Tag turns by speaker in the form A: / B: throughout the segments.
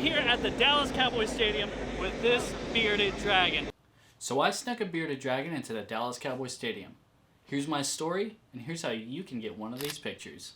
A: here at the Dallas Cowboys Stadium with this bearded dragon.
B: So I snuck a bearded dragon into the Dallas Cowboys Stadium. Here's my story, and here's how you can get one of these pictures.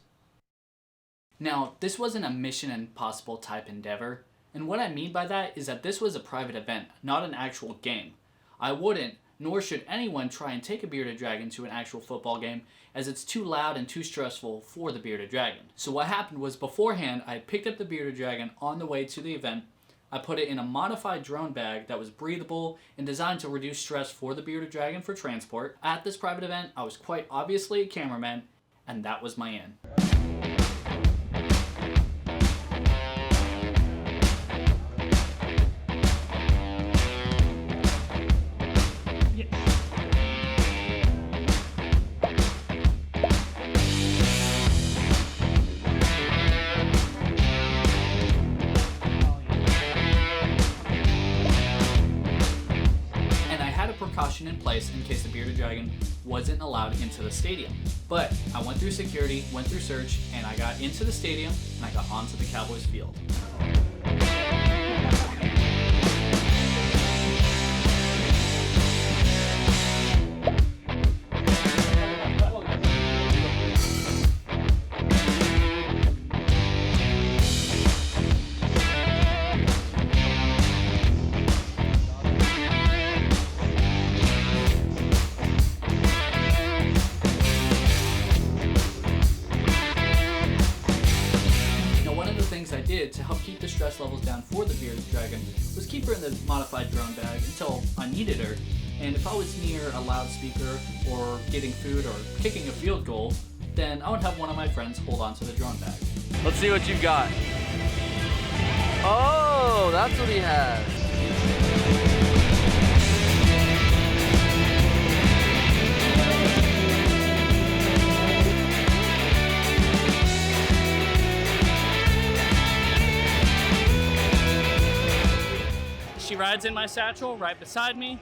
B: Now, this wasn't a Mission Impossible type endeavor, and what I mean by that is that this was a private event, not an actual game. I wouldn't, nor should anyone try and take a bearded dragon to an actual football game, as it's too loud and too stressful for the bearded dragon. So what happened was beforehand, I picked up the bearded dragon on the way to the event. I put it in a modified drone bag that was breathable and designed to reduce stress for the bearded dragon for transport. At this private event, I was quite obviously a cameraman, and that was my in. Precaution in place in case the bearded dragon wasn't allowed into the stadium. But I went through security, went through search, and I got into the stadium and I got onto the Cowboys field. I did to help keep the stress levels down for the bearded dragon was keep her in the modified drone bag until I needed her, and if I was near a loudspeaker or getting food or kicking a field goal, then I would have one of my friends hold on to the drone bag.
C: Let's see what you've got. Oh, that's what he has.
A: She rides in my satchel right beside me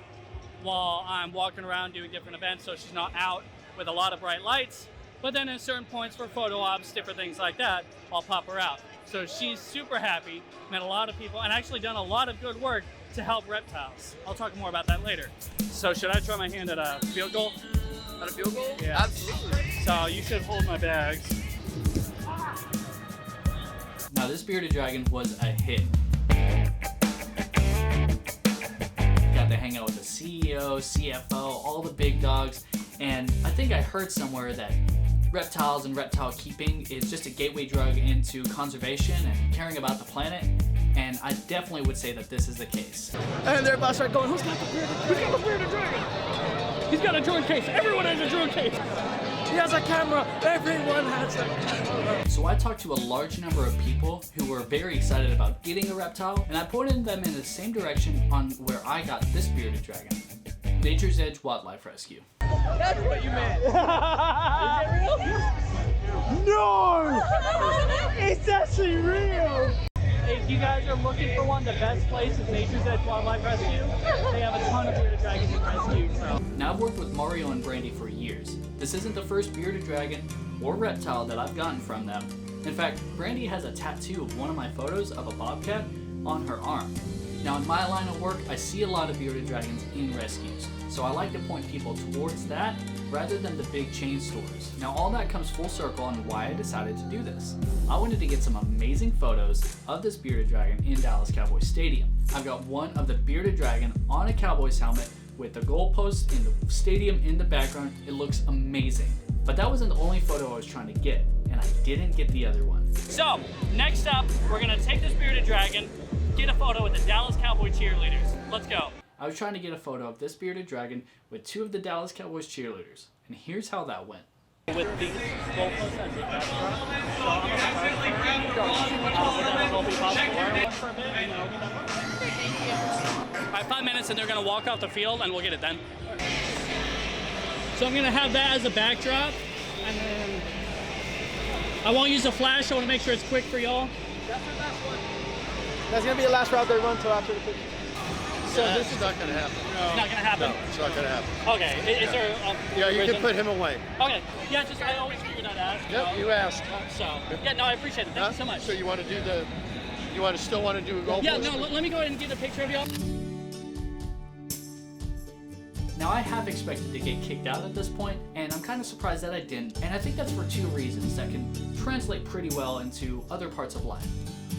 A: while I'm walking around doing different events, so she's not out with a lot of bright lights. But then at certain points for photo ops, different things like that, I'll pop her out. So she's super happy, met a lot of people, and actually done a lot of good work to help reptiles. I'll talk more about that later. So should I try my hand at a field goal?
C: At a field goal?
A: Yeah.
C: Absolutely.
A: So you should hold my bags.
B: Now this bearded dragon was a hit. Got to hang out with the CEO, CFO, all the big dogs, and I think I heard somewhere that reptiles and reptile keeping is just a gateway drug into conservation and caring about the planet, and I definitely would say that this is the case.
D: And they're about to start going, who's got the bearded dragon?
A: He's got a drone case. Everyone has a drone case.
D: He has a camera. Everyone has a camera.
B: So I talked to a large number of people who were very excited about getting a reptile, and I pointed them in the same direction on where I got this bearded dragon. Nature's Edge Wildlife Rescue.
D: That's what you meant. Is it real? No! It's actually real!
A: If you guys are looking for one, the best place is Nature's Edge Wildlife Rescue. They have a ton of bearded dragons in rescue. So.
B: Now I've worked with Mario and Brandy for years. This isn't the first bearded dragon or reptile that I've gotten from them. In fact, Brandy has a tattoo of one of my photos of a bobcat on her arm. Now in my line of work, I see a lot of bearded dragons in rescues, so I like to point people towards that rather than the big chain stores. Now all that comes full circle on why I decided to do this. I wanted to get some amazing photos of this bearded dragon in Dallas Cowboys Stadium. I've got one of the bearded dragon on a Cowboys helmet with the goalpost in the stadium in the background. It looks amazing. But that wasn't the only photo I was trying to get, and I didn't get the other one.
A: So, next up, we're gonna take this bearded dragon, get a photo with the Dallas Cowboys cheerleaders. Let's go.
B: I was trying to get a photo of this bearded dragon with two of the Dallas Cowboys cheerleaders, and here's how that went.
A: With these goalposts as a backdrop, so I'm gonna will be possible for a bit, and then I'll get that photo. All right, 5 minutes, and they're gonna walk off the field, and we'll get it then. So I'm gonna have that as a backdrop, and then I won't use a flash. I want to make sure it's quick for y'all.
D: That's the last one. That's gonna be the last route they run till after the picture.
A: So
E: Yeah,
A: this
E: it's
A: is
E: not going to happen.
A: it's not gonna happen.
E: No, it's not going to happen.
A: Okay, is there?
E: Yeah, you
A: reason?
E: can put him away.
A: Okay, yeah, just I always figured I'd ask.
E: Yep, you asked.
A: So yeah, no, I appreciate it. Thank you so much.
E: So you want to do the You still want to do a goal
A: Yeah,
E: post?
A: no, let me go ahead and get a picture of y'all.
B: Now, I have expected to get kicked out at this point, and I'm kind of surprised that I didn't, and I think that's for two reasons that can translate pretty well into other parts of life.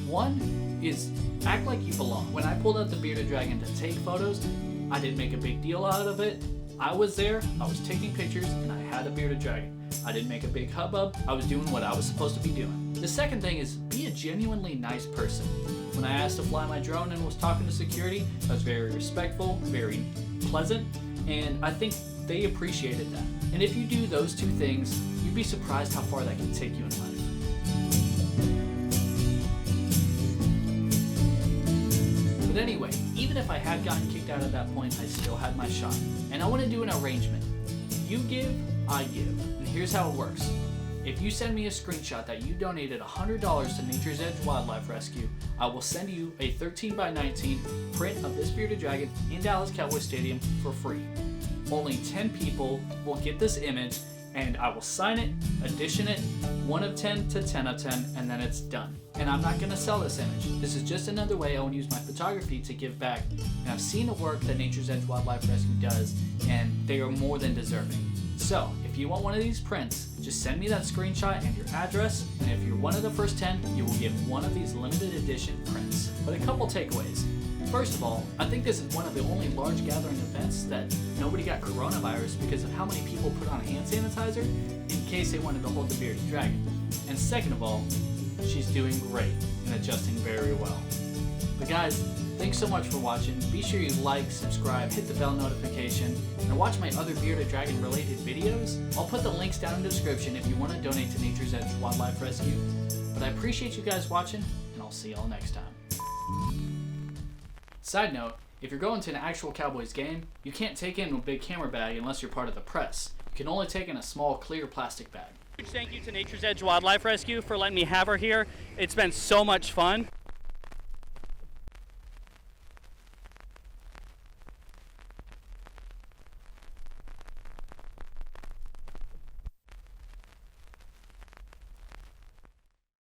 B: One is act like you belong. When I pulled out the bearded dragon to take photos, I didn't make a big deal out of it. I was there, I was taking pictures, and I had a bearded dragon. I didn't make a big hubbub, I was doing what I was supposed to be doing. The second thing is be a genuinely nice person. When I asked to fly my drone and was talking to security, I was very respectful, very pleasant, and I think they appreciated that. And if you do those two things, you'd be surprised how far that can take you in life. But anyway, even if I had gotten kicked out at that point, I still had my shot. And I want to do an arrangement. You give, I give. And here's how it works. If you send me a screenshot that you donated $100 to Nature's Edge Wildlife Rescue, I will send you a 13x19 print of this bearded dragon in Dallas Cowboys Stadium for free. Only 10 people will get this image, and I will sign it, edition it, 1 of 10 to 10 of 10, and then it's done. And I'm not going to sell this image. This is just another way I want to use my photography to give back. And I've seen the work that Nature's Edge Wildlife Rescue does, and they are more than deserving. So, if you want one of these prints, just send me that screenshot and your address, and if you're one of the first 10, you will get one of these limited edition prints. But a couple takeaways. First of all, I think this is one of the only large gathering events that nobody got coronavirus because of how many people put on hand sanitizer in case they wanted to hold the bearded dragon. And second of all, she's doing great and adjusting very well. But guys, thanks so much for watching. Be sure you like, subscribe, hit the bell notification, and watch my other bearded dragon related videos. I'll put the links down in the description if you want to donate to Nature's Edge Wildlife Rescue. But I appreciate you guys watching, and I'll see y'all next time. Side note, if you're going to an actual Cowboys game, you can't take in a big camera bag unless you're part of the press. You can only take in a small clear plastic bag.
A: Huge thank you to Nature's Edge Wildlife Rescue for letting me have her here. It's been so much fun.